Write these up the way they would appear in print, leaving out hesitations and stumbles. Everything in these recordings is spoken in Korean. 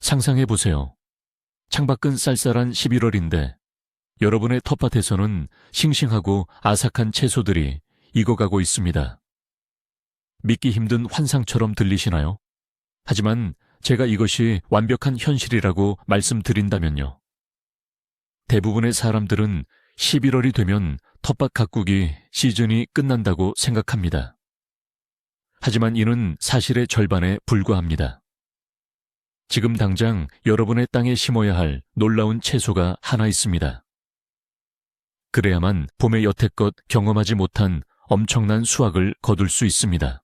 상상해 보세요. 창밖은 쌀쌀한 11월인데 여러분의 텃밭에서는 싱싱하고 아삭한 채소들이 익어가고 있습니다. 믿기 힘든 환상처럼 들리시나요? 하지만 제가 이것이 완벽한 현실이라고 말씀드린다면요. 대부분의 사람들은 11월이 되면 텃밭 가꾸기 시즌이 끝난다고 생각합니다. 하지만 이는 사실의 절반에 불과합니다. 지금 당장 여러분의 땅에 심어야 할 놀라운 채소가 하나 있습니다. 그래야만 봄에 여태껏 경험하지 못한 엄청난 수확을 거둘 수 있습니다.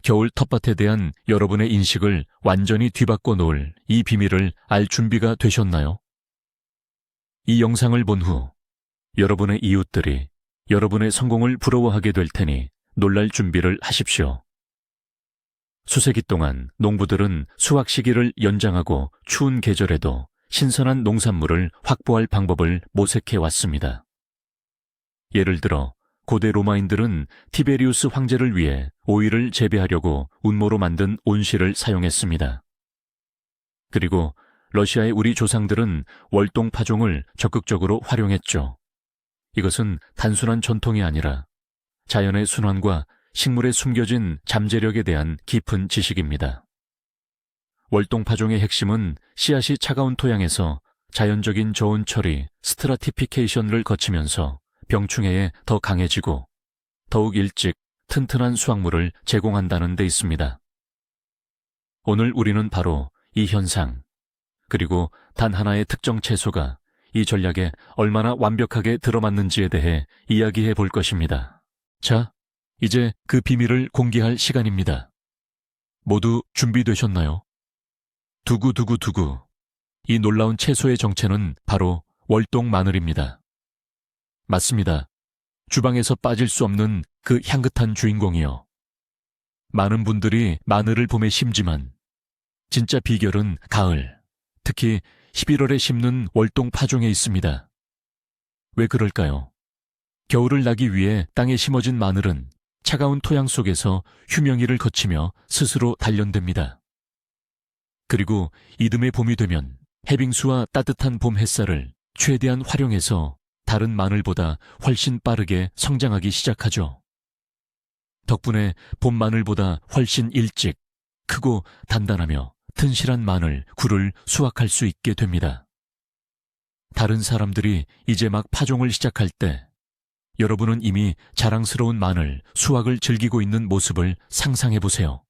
겨울 텃밭에 대한 여러분의 인식을 완전히 뒤바꿔 놓을 이 비밀을 알 준비가 되셨나요? 이 영상을 본 후 여러분의 이웃들이 여러분의 성공을 부러워하게 될 테니 놀랄 준비를 하십시오. 수세기 동안 농부들은 수확 시기를 연장하고 추운 계절에도 신선한 농산물을 확보할 방법을 모색해 왔습니다. 예를 들어 고대 로마인들은 티베리우스 황제를 위해 오이를 재배하려고 운모로 만든 온실을 사용했습니다. 그리고 러시아의 우리 조상들은 월동 파종을 적극적으로 활용했죠. 이것은 단순한 전통이 아니라 자연의 순환과 식물에 숨겨진 잠재력에 대한 깊은 지식입니다. 월동 파종의 핵심은 씨앗이 차가운 토양에서 자연적인 저온 처리, 스트라티피케이션을 거치면서 병충해에 더 강해지고 더욱 일찍 튼튼한 수확물을 제공한다는 데 있습니다. 오늘 우리는 바로 이 현상, 그리고 단 하나의 특정 채소가 이 전략에 얼마나 완벽하게 들어맞는지에 대해 이야기해 볼 것입니다. 자, 이제 그 비밀을 공개할 시간입니다. 모두 준비되셨나요? 두구두구두구. 이 놀라운 채소의 정체는 바로 월동 마늘입니다. 맞습니다. 주방에서 빠질 수 없는 그 향긋한 주인공이요. 많은 분들이 마늘을 봄에 심지만 진짜 비결은 가을, 특히 11월에 심는 월동 파종에 있습니다. 왜 그럴까요? 겨울을 나기 위해 땅에 심어진 마늘은 차가운 토양 속에서 휴명이를 거치며 스스로 단련됩니다. 그리고 이듬해 봄이 되면 해빙수와 따뜻한 봄 햇살을 최대한 활용해서 다른 마늘보다 훨씬 빠르게 성장하기 시작하죠. 덕분에 봄 마늘보다 훨씬 일찍 크고 단단하며 튼실한 마늘, 굴을 수확할 수 있게 됩니다. 다른 사람들이 이제 막 파종을 시작할 때 여러분은 이미 자랑스러운 마늘, 수확을 즐기고 있는 모습을 상상해 보세요.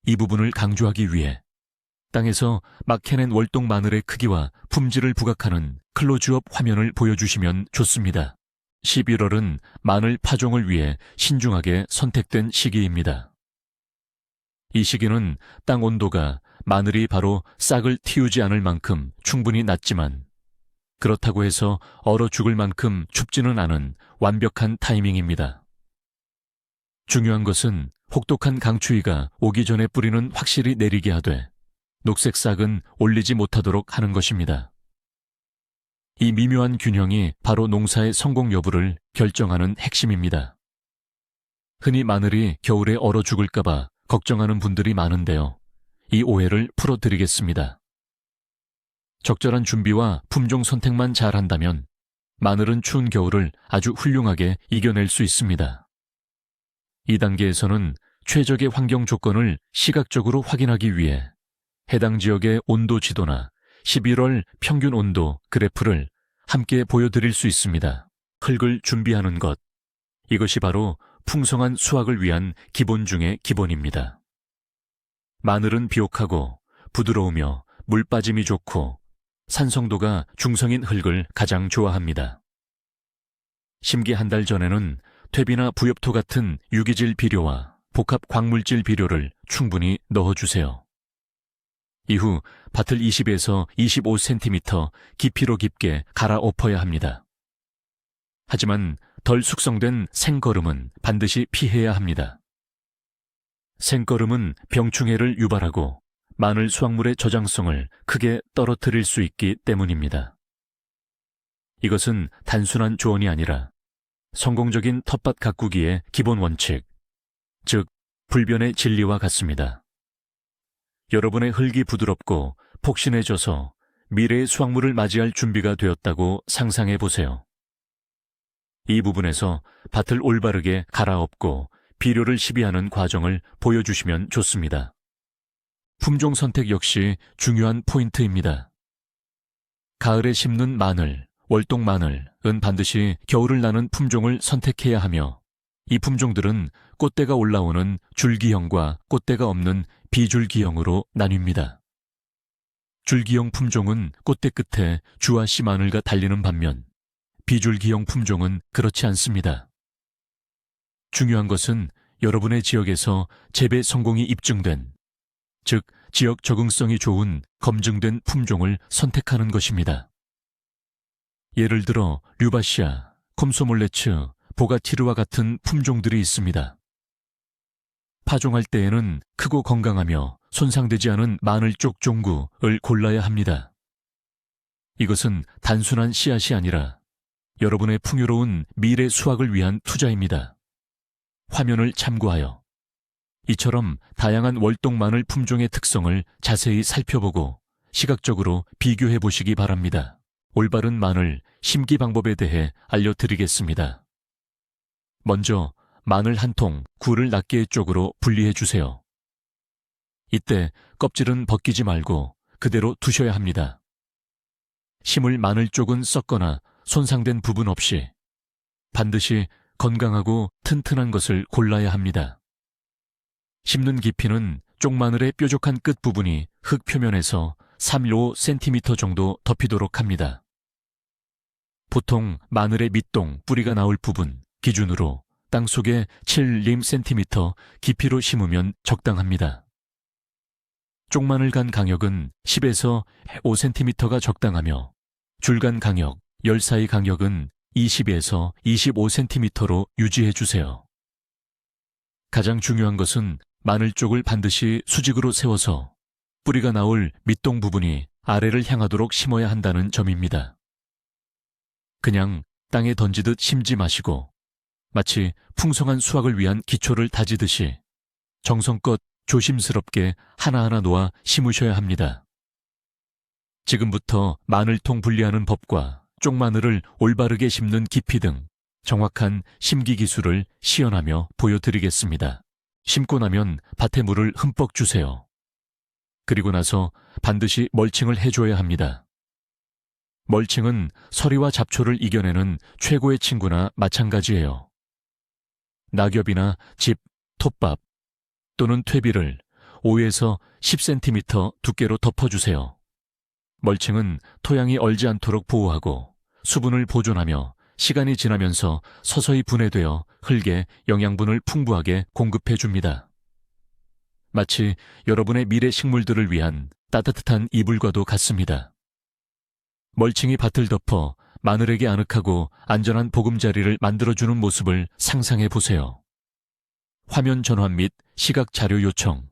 이 부분을 강조하기 위해 땅에서 막 캐낸 월동 마늘의 크기와 품질을 부각하는 클로즈업 화면을 보여주시면 좋습니다. 11월은 마늘 파종을 위해 신중하게 선택된 시기입니다. 이 시기는 땅 온도가 마늘이 바로 싹을 틔우지 않을 만큼 충분히 낮지만 그렇다고 해서 얼어 죽을 만큼 춥지는 않은 완벽한 타이밍입니다. 중요한 것은 혹독한 강추위가 오기 전에 뿌리는 확실히 내리게 하되 녹색 싹은 올리지 못하도록 하는 것입니다. 이 미묘한 균형이 바로 농사의 성공 여부를 결정하는 핵심입니다. 흔히 마늘이 겨울에 얼어 죽을까봐 걱정하는 분들이 많은데요. 이 오해를 풀어드리겠습니다. 적절한 준비와 품종 선택만 잘한다면 마늘은 추운 겨울을 아주 훌륭하게 이겨낼 수 있습니다. 이 단계에서는 최적의 환경 조건을 시각적으로 확인하기 위해 해당 지역의 온도 지도나 11월 평균 온도 그래프를 함께 보여드릴 수 있습니다. 흙을 준비하는 것, 이것이 바로 풍성한 수확을 위한 기본 중의 기본입니다. 마늘은 비옥하고 부드러우며 물 빠짐이 좋고 산성도가 중성인 흙을 가장 좋아합니다. 심기 한 달 전에는 퇴비나 부엽토 같은 유기질 비료와 복합 광물질 비료를 충분히 넣어주세요. 이후 밭을 20에서 25cm 깊이로 깊게 갈아엎어야 합니다. 하지만 덜 숙성된 생거름은 반드시 피해야 합니다. 생거름은 병충해를 유발하고 마늘 수확물의 저장성을 크게 떨어뜨릴 수 있기 때문입니다. 이것은 단순한 조언이 아니라 성공적인 텃밭 가꾸기의 기본 원칙, 즉 불변의 진리와 같습니다. 여러분의 흙이 부드럽고 폭신해져서 미래의 수확물을 맞이할 준비가 되었다고 상상해 보세요. 이 부분에서 밭을 올바르게 갈아엎고 비료를 시비하는 과정을 보여주시면 좋습니다. 품종 선택 역시 중요한 포인트입니다. 가을에 심는 마늘, 월동 마늘은 반드시 겨울을 나는 품종을 선택해야 하며, 이 품종들은 꽃대가 올라오는 줄기형과 꽃대가 없는 비줄기형으로 나뉩니다. 줄기형 품종은 꽃대 끝에 주와 씨 마늘과 달리는 반면, 비줄기형 품종은 그렇지 않습니다. 중요한 것은 여러분의 지역에서 재배 성공이 입증된, 즉 지역 적응성이 좋은 검증된 품종을 선택하는 것입니다. 예를 들어 류바시아, 콤소몰레츠, 보가티르와 같은 품종들이 있습니다. 파종할 때에는 크고 건강하며 손상되지 않은 마늘 쪽 종구를 골라야 합니다. 이것은 단순한 씨앗이 아니라 여러분의 풍요로운 미래 수확을 위한 투자입니다. 화면을 참고하여 이처럼 다양한 월동 마늘 품종의 특성을 자세히 살펴보고 시각적으로 비교해 보시기 바랍니다. 올바른 마늘 심기 방법에 대해 알려드리겠습니다. 먼저 마늘 한 통, 굴을 낱개 쪽으로 분리해 주세요. 이때 껍질은 벗기지 말고 그대로 두셔야 합니다. 심을 마늘 쪽은 썩거나 손상된 부분 없이 반드시 건강하고 튼튼한 것을 골라야 합니다. 심는 깊이는 쪽마늘의 뾰족한 끝부분이 흙 표면에서 3-5cm 정도 덮이도록 합니다. 보통 마늘의 밑동, 뿌리가 나올 부분 기준으로 땅속에 7cm 깊이로 심으면 적당합니다. 쪽마늘 간 간격은 10에서 5cm가 적당하며 줄간 간격, 열 사이 간격은 20에서 25cm로 유지해 주세요. 가장 중요한 것은 마늘 쪽을 반드시 수직으로 세워서 뿌리가 나올 밑동 부분이 아래를 향하도록 심어야 한다는 점입니다. 그냥 땅에 던지듯 심지 마시고 마치 풍성한 수확을 위한 기초를 다지듯이 정성껏 조심스럽게 하나하나 놓아 심으셔야 합니다. 지금부터 마늘통 분리하는 법과 쪽마늘을 올바르게 심는 깊이 등 정확한 심기 기술을 시연하며 보여드리겠습니다. 심고 나면 밭에 물을 흠뻑 주세요. 그리고 나서 반드시 멀칭을 해줘야 합니다. 멀칭은 서리와 잡초를 이겨내는 최고의 친구나 마찬가지예요. 낙엽이나 집, 톱밥 또는 퇴비를 5에서 10cm 두께로 덮어주세요. 멀칭은 토양이 얼지 않도록 보호하고 수분을 보존하며 시간이 지나면서 서서히 분해되어 흙에 영양분을 풍부하게 공급해줍니다. 마치 여러분의 미래 식물들을 위한 따뜻한 이불과도 같습니다. 멀칭이 밭을 덮어 마늘에게 아늑하고 안전한 보금자리를 만들어주는 모습을 상상해 보세요. 화면 전환 및 시각 자료 요청.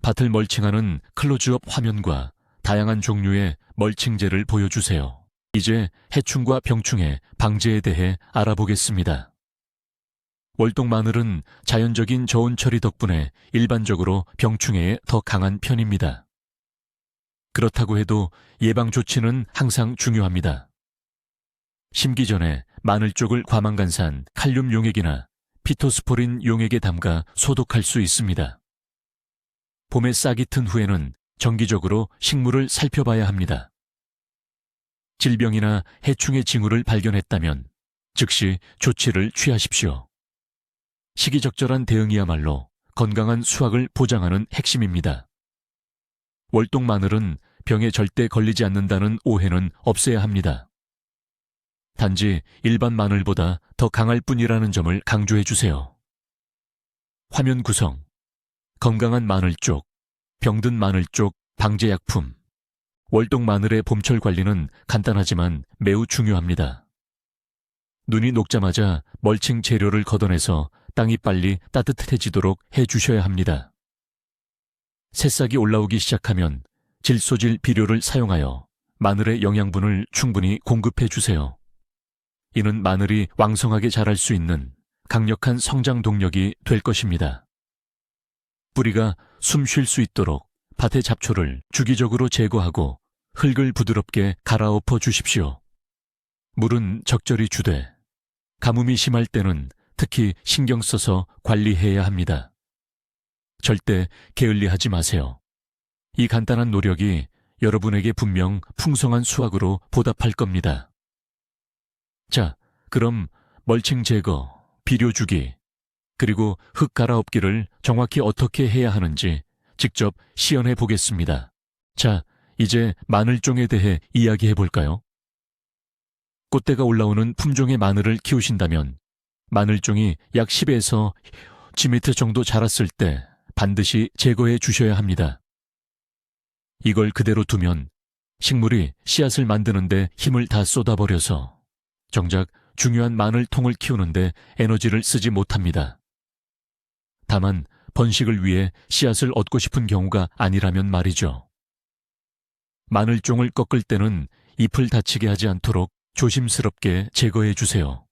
밭을 멀칭하는 클로즈업 화면과 다양한 종류의 멀칭제를 보여주세요. 이제 해충과 병충해 방제에 대해 알아보겠습니다. 월동 마늘은 자연적인 저온 처리 덕분에 일반적으로 병충해에 더 강한 편입니다. 그렇다고 해도 예방 조치는 항상 중요합니다. 심기 전에 마늘 쪽을 과망간산 칼륨 용액이나 피토스포린 용액에 담가 소독할 수 있습니다. 봄에 싹이 튼 후에는 정기적으로 식물을 살펴봐야 합니다. 질병이나 해충의 징후를 발견했다면 즉시 조치를 취하십시오. 시기적절한 대응이야말로 건강한 수확을 보장하는 핵심입니다. 월동 마늘은 병에 절대 걸리지 않는다는 오해는 없애야 합니다. 단지 일반 마늘보다 더 강할 뿐이라는 점을 강조해 주세요. 화면 구성, 건강한 마늘 쪽, 병든 마늘 쪽 방제약품. 월동 마늘의 봄철 관리는 간단하지만 매우 중요합니다. 눈이 녹자마자 멀칭 재료를 걷어내서 땅이 빨리 따뜻해지도록 해주셔야 합니다. 새싹이 올라오기 시작하면 질소질 비료를 사용하여 마늘의 영양분을 충분히 공급해 주세요. 이는 마늘이 왕성하게 자랄 수 있는 강력한 성장 동력이 될 것입니다. 뿌리가 숨 쉴 수 있도록 밭의 잡초를 주기적으로 제거하고 흙을 부드럽게 갈아엎어 주십시오. 물은 적절히 주되 가뭄이 심할 때는 특히 신경 써서 관리해야 합니다. 절대 게을리하지 마세요. 이 간단한 노력이 여러분에게 분명 풍성한 수확으로 보답할 겁니다. 자, 그럼 멀칭 제거, 비료 주기, 그리고 흙 갈아엎기를 정확히 어떻게 해야 하는지 직접 시연해 보겠습니다. 자, 이제 마늘종에 대해 이야기해 볼까요? 꽃대가 올라오는 품종의 마늘을 키우신다면 마늘종이 약 10에서 10m 정도 자랐을 때 반드시 제거해 주셔야 합니다. 이걸 그대로 두면 식물이 씨앗을 만드는데 힘을 다 쏟아버려서 정작 중요한 마늘통을 키우는데 에너지를 쓰지 못합니다. 다만 번식을 위해 씨앗을 얻고 싶은 경우가 아니라면 말이죠. 마늘종을 꺾을 때는 잎을 다치게 하지 않도록 조심스럽게 제거해 주세요.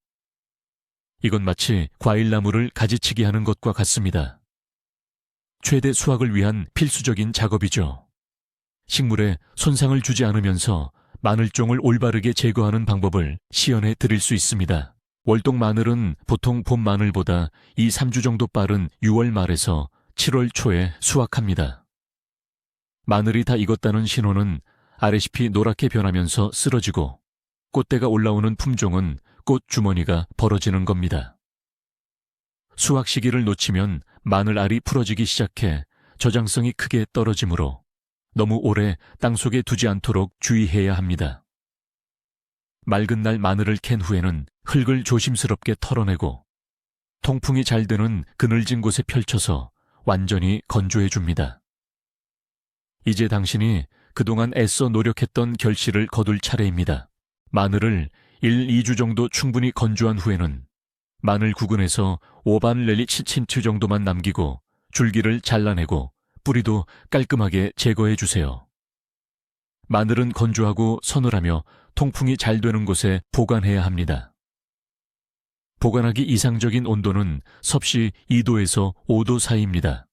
이건 마치 과일나무를 가지치기 하는 것과 같습니다. 최대 수확을 위한 필수적인 작업이죠. 식물에 손상을 주지 않으면서 마늘종을 올바르게 제거하는 방법을 시연해 드릴 수 있습니다. 월동 마늘은 보통 봄 마늘보다 2-3주 정도 빠른 6월 말에서 7월 초에 수확합니다. 마늘이 다 익었다는 신호는 아래잎이 노랗게 변하면서 쓰러지고 꽃대가 올라오는 품종은 꽃 주머니가 벌어지는 겁니다. 수확 시기를 놓치면 마늘 알이 풀어지기 시작해 저장성이 크게 떨어지므로 너무 오래 땅속에 두지 않도록 주의해야 합니다. 맑은 날 마늘을 캔 후에는 흙을 조심스럽게 털어내고 통풍이 잘 되는 그늘진 곳에 펼쳐서 완전히 건조해 줍니다. 이제 당신이 그동안 애써 노력했던 결실을 거둘 차례입니다. 마늘을 1-2주 정도 충분히 건조한 후에는 마늘 구근에서 5반 내지 7cm 정도만 남기고 줄기를 잘라내고 뿌리도 깔끔하게 제거해 주세요. 마늘은 건조하고 서늘하며 통풍이 잘 되는 곳에 보관해야 합니다. 보관하기 이상적인 온도는 섭씨 2도에서 5도 사이입니다.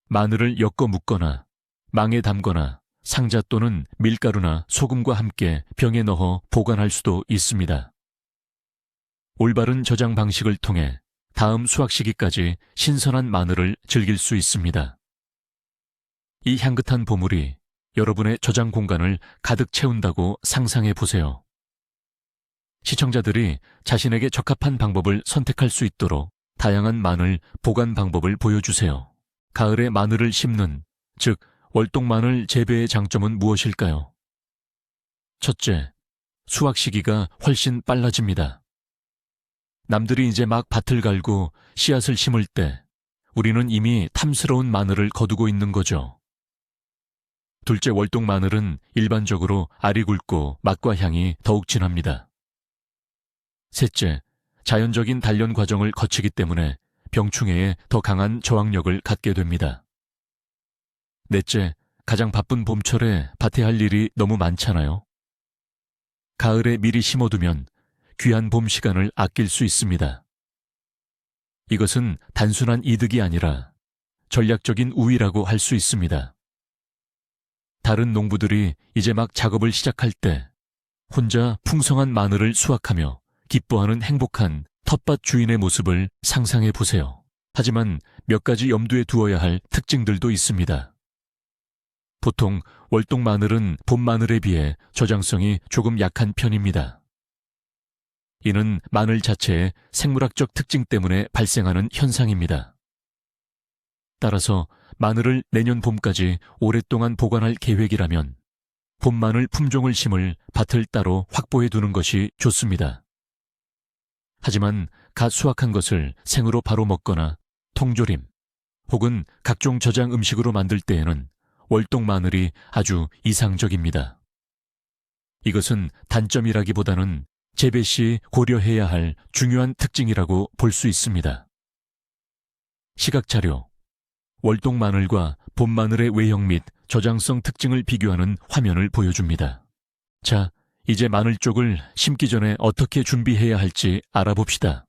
마늘을 엮어 묶거나 망에 담거나 상자 또는 밀가루나 소금과 함께 병에 넣어 보관할 수도 있습니다. 올바른 저장 방식을 통해 다음 수확 시기까지 신선한 마늘을 즐길 수 있습니다. 이 향긋한 보물이 여러분의 저장 공간을 가득 채운다고 상상해 보세요. 시청자들이 자신에게 적합한 방법을 선택할 수 있도록 다양한 마늘 보관 방법을 보여주세요. 가을에 마늘을 심는, 즉 월동 마늘 재배의 장점은 무엇일까요? 첫째, 수확 시기가 훨씬 빨라집니다. 남들이 이제 막 밭을 갈고 씨앗을 심을 때 우리는 이미 탐스러운 마늘을 거두고 있는 거죠. 둘째, 월동 마늘은 일반적으로 알이 굵고 맛과 향이 더욱 진합니다. 셋째, 자연적인 단련 과정을 거치기 때문에 병충해에 더 강한 저항력을 갖게 됩니다. 넷째, 가장 바쁜 봄철에 밭에 할 일이 너무 많잖아요. 가을에 미리 심어두면 귀한 봄 시간을 아낄 수 있습니다. 이것은 단순한 이득이 아니라 전략적인 우위라고 할 수 있습니다. 다른 농부들이 이제 막 작업을 시작할 때 혼자 풍성한 마늘을 수확하며 기뻐하는 행복한 텃밭 주인의 모습을 상상해 보세요. 하지만 몇 가지 염두에 두어야 할 특징들도 있습니다. 보통 월동 마늘은 봄 마늘에 비해 저장성이 조금 약한 편입니다. 이는 마늘 자체의 생물학적 특징 때문에 발생하는 현상입니다. 따라서 마늘을 내년 봄까지 오랫동안 보관할 계획이라면 봄 마늘 품종을 심을 밭을 따로 확보해 두는 것이 좋습니다. 하지만 갓 수확한 것을 생으로 바로 먹거나 통조림 혹은 각종 저장 음식으로 만들 때에는 월동 마늘이 아주 이상적입니다. 이것은 단점이라기보다는 재배 시 고려해야 할 중요한 특징이라고 볼 수 있습니다. 시각자료, 월동 마늘과 봄 마늘의 외형 및 저장성 특징을 비교하는 화면을 보여줍니다. 자, 이제 마늘 쪽을 심기 전에 어떻게 준비해야 할지 알아봅시다.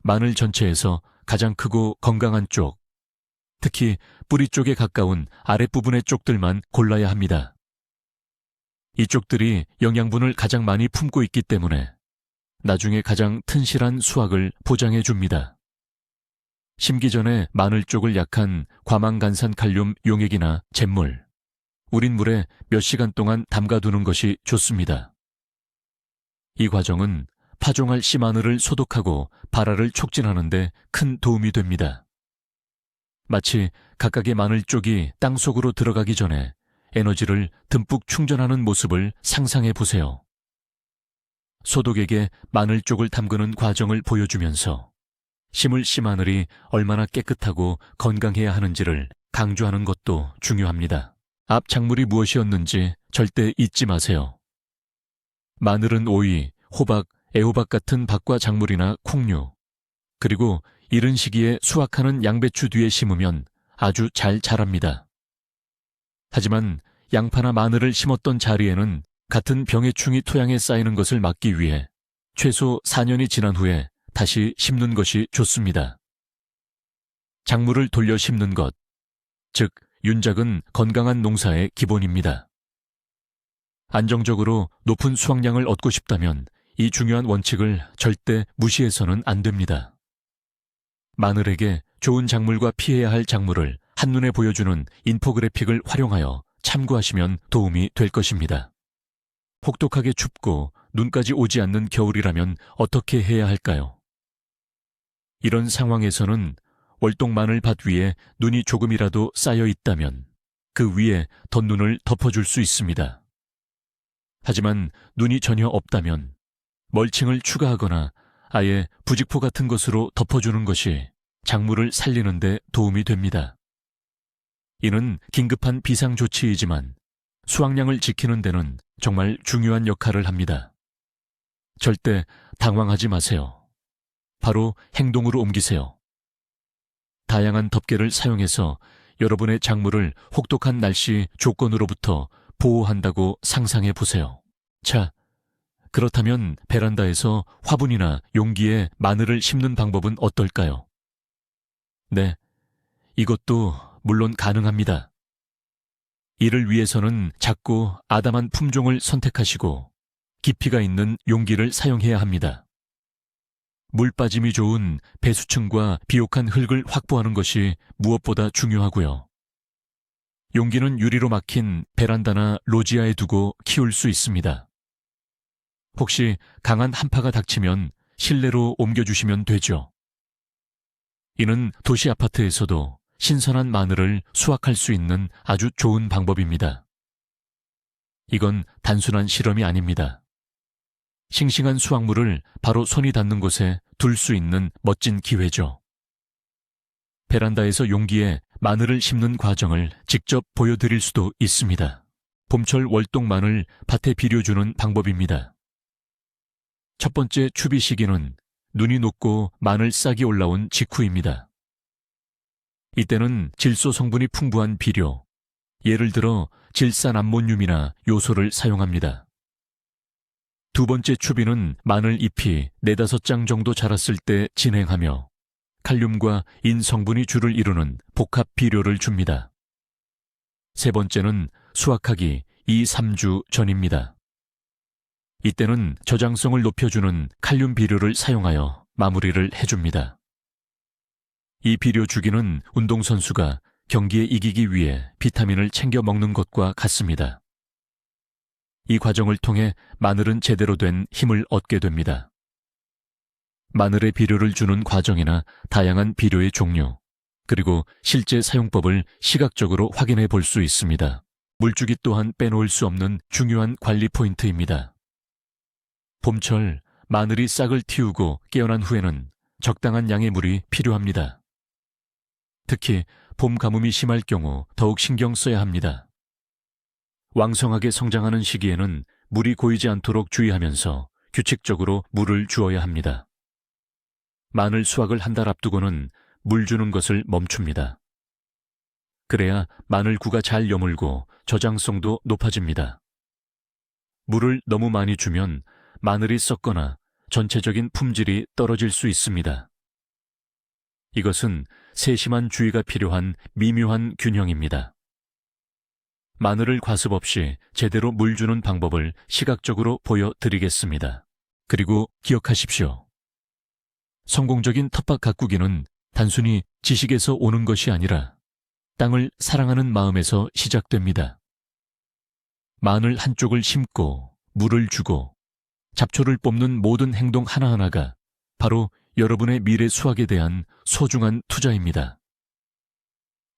마늘 전체에서 가장 크고 건강한 쪽, 특히 뿌리 쪽에 가까운 아랫부분의 쪽들만 골라야 합니다. 이 쪽들이 영양분을 가장 많이 품고 있기 때문에 나중에 가장 튼실한 수확을 보장해 줍니다. 심기 전에 마늘 쪽을 약한 과망간산 칼륨 용액이나 잿물, 우린 물에 몇 시간 동안 담가두는 것이 좋습니다. 이 과정은 파종할 씨 마늘을 소독하고 발화를 촉진하는 데 큰 도움이 됩니다. 마치 각각의 마늘 쪽이 땅속으로 들어가기 전에 에너지를 듬뿍 충전하는 모습을 상상해 보세요. 소독액에 마늘 쪽을 담그는 과정을 보여주면서 심을 씨 마늘이 얼마나 깨끗하고 건강해야 하는지를 강조하는 것도 중요합니다. 앞 작물이 무엇이었는지 절대 잊지 마세요. 마늘은 오이, 호박, 애호박 같은 박과 작물이나 콩류, 그리고 이른 시기에 수확하는 양배추 뒤에 심으면 아주 잘 자랍니다. 하지만 양파나 마늘을 심었던 자리에는 같은 병해충이 토양에 쌓이는 것을 막기 위해 최소 4년이 지난 후에 다시 심는 것이 좋습니다. 작물을 돌려 심는 것, 즉 윤작은 건강한 농사의 기본입니다. 안정적으로 높은 수확량을 얻고 싶다면 이 중요한 원칙을 절대 무시해서는 안 됩니다. 마늘에게 좋은 작물과 피해야 할 작물을 한눈에 보여주는 인포그래픽을 활용하여 참고하시면 도움이 될 것입니다. 혹독하게 춥고 눈까지 오지 않는 겨울이라면 어떻게 해야 할까요? 이런 상황에서는 월동 마늘 밭 위에 눈이 조금이라도 쌓여 있다면 그 위에 덧눈을 덮어줄 수 있습니다. 하지만 눈이 전혀 없다면 멀칭을 추가하거나 아예 부직포 같은 것으로 덮어주는 것이 작물을 살리는 데 도움이 됩니다. 이는 긴급한 비상조치이지만 수확량을 지키는 데는 정말 중요한 역할을 합니다. 절대 당황하지 마세요. 바로 행동으로 옮기세요. 다양한 덮개를 사용해서 여러분의 작물을 혹독한 날씨 조건으로부터 보호한다고 상상해 보세요. 자, 그렇다면 베란다에서 화분이나 용기에 마늘을 심는 방법은 어떨까요? 네, 이것도 물론 가능합니다. 이를 위해서는 작고 아담한 품종을 선택하시고 깊이가 있는 용기를 사용해야 합니다. 물 빠짐이 좋은 배수층과 비옥한 흙을 확보하는 것이 무엇보다 중요하고요. 용기는 유리로 막힌 베란다나 로지아에 두고 키울 수 있습니다. 혹시 강한 한파가 닥치면 실내로 옮겨주시면 되죠. 이는 도시 아파트에서도 신선한 마늘을 수확할 수 있는 아주 좋은 방법입니다. 이건 단순한 실험이 아닙니다. 싱싱한 수확물을 바로 손이 닿는 곳에 둘 수 있는 멋진 기회죠. 베란다에서 용기에 마늘을 심는 과정을 직접 보여드릴 수도 있습니다. 봄철 월동 마늘 밭에 비료주는 방법입니다. 첫 번째 추비 시기는 눈이 녹고 마늘 싹이 올라온 직후입니다. 이때는 질소 성분이 풍부한 비료, 예를 들어 질산암모늄이나 요소를 사용합니다. 두 번째 추비는 마늘 잎이 4-5장 정도 자랐을 때 진행하며 칼륨과 인 성분이 주를 이루는 복합 비료를 줍니다. 세 번째는 수확하기 2-3주 전입니다. 이때는 저장성을 높여주는 칼륨 비료를 사용하여 마무리를 해줍니다. 이 비료 주기는 운동선수가 경기에 이기기 위해 비타민을 챙겨 먹는 것과 같습니다. 이 과정을 통해 마늘은 제대로 된 힘을 얻게 됩니다. 마늘에 비료를 주는 과정이나 다양한 비료의 종류, 그리고 실제 사용법을 시각적으로 확인해 볼 수 있습니다. 물주기 또한 빼놓을 수 없는 중요한 관리 포인트입니다. 봄철 마늘이 싹을 틔우고 깨어난 후에는 적당한 양의 물이 필요합니다. 특히 봄 가뭄이 심할 경우 더욱 신경 써야 합니다. 왕성하게 성장하는 시기에는 물이 고이지 않도록 주의하면서 규칙적으로 물을 주어야 합니다. 마늘 수확을 한 달 앞두고는 물 주는 것을 멈춥니다. 그래야 마늘구가 잘 여물고 저장성도 높아집니다. 물을 너무 많이 주면 마늘이 썩거나 전체적인 품질이 떨어질 수 있습니다. 이것은 세심한 주의가 필요한 미묘한 균형입니다. 마늘을 과습 없이 제대로 물 주는 방법을 시각적으로 보여드리겠습니다. 그리고 기억하십시오. 성공적인 텃밭 가꾸기는 단순히 지식에서 오는 것이 아니라 땅을 사랑하는 마음에서 시작됩니다. 마늘 한쪽을 심고 물을 주고 잡초를 뽑는 모든 행동 하나하나가 바로 여러분의 미래 수확에 대한 소중한 투자입니다.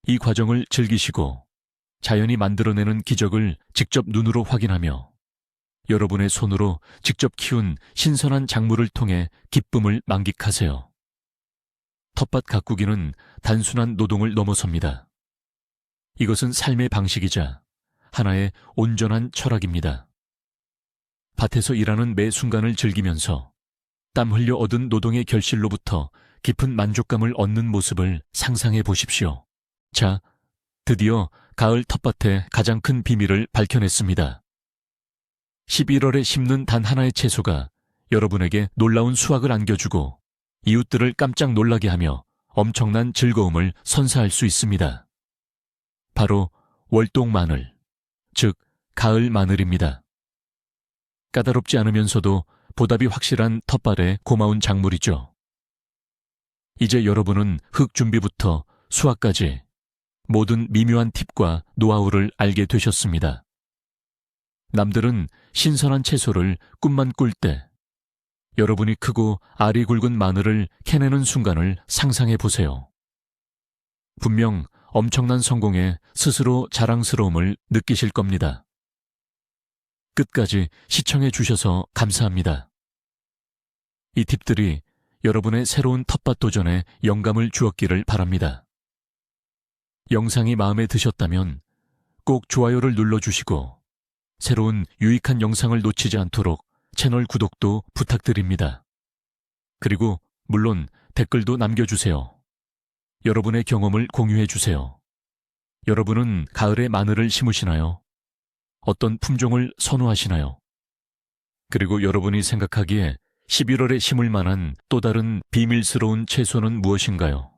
이 과정을 즐기시고 자연이 만들어내는 기적을 직접 눈으로 확인하며 여러분의 손으로 직접 키운 신선한 작물을 통해 기쁨을 만끽하세요. 텃밭 가꾸기는 단순한 노동을 넘어섭니다. 이것은 삶의 방식이자 하나의 온전한 철학입니다. 밭에서 일하는 매 순간을 즐기면서 땀 흘려 얻은 노동의 결실로부터 깊은 만족감을 얻는 모습을 상상해 보십시오. 자, 드디어 가을 텃밭의 가장 큰 비밀을 밝혀냈습니다. 11월에 심는 단 하나의 채소가 여러분에게 놀라운 수확을 안겨주고 이웃들을 깜짝 놀라게 하며 엄청난 즐거움을 선사할 수 있습니다. 바로 월동 마늘, 즉 가을 마늘입니다. 까다롭지 않으면서도 보답이 확실한 텃밭의 고마운 작물이죠. 이제 여러분은 흙 준비부터 수확까지 모든 미묘한 팁과 노하우를 알게 되셨습니다. 남들은 신선한 채소를 꿈만 꿀 때 여러분이 크고 알이 굵은 마늘을 캐내는 순간을 상상해 보세요. 분명 엄청난 성공에 스스로 자랑스러움을 느끼실 겁니다. 끝까지 시청해 주셔서 감사합니다. 이 팁들이 여러분의 새로운 텃밭 도전에 영감을 주었기를 바랍니다. 영상이 마음에 드셨다면 꼭 좋아요를 눌러주시고 새로운 유익한 영상을 놓치지 않도록 채널 구독도 부탁드립니다. 그리고 물론 댓글도 남겨주세요. 여러분의 경험을 공유해 주세요. 여러분은 가을에 마늘을 심으시나요? 어떤 품종을 선호하시나요? 그리고 여러분이 생각하기에 11월에 심을 만한 또 다른 비밀스러운 채소는 무엇인가요?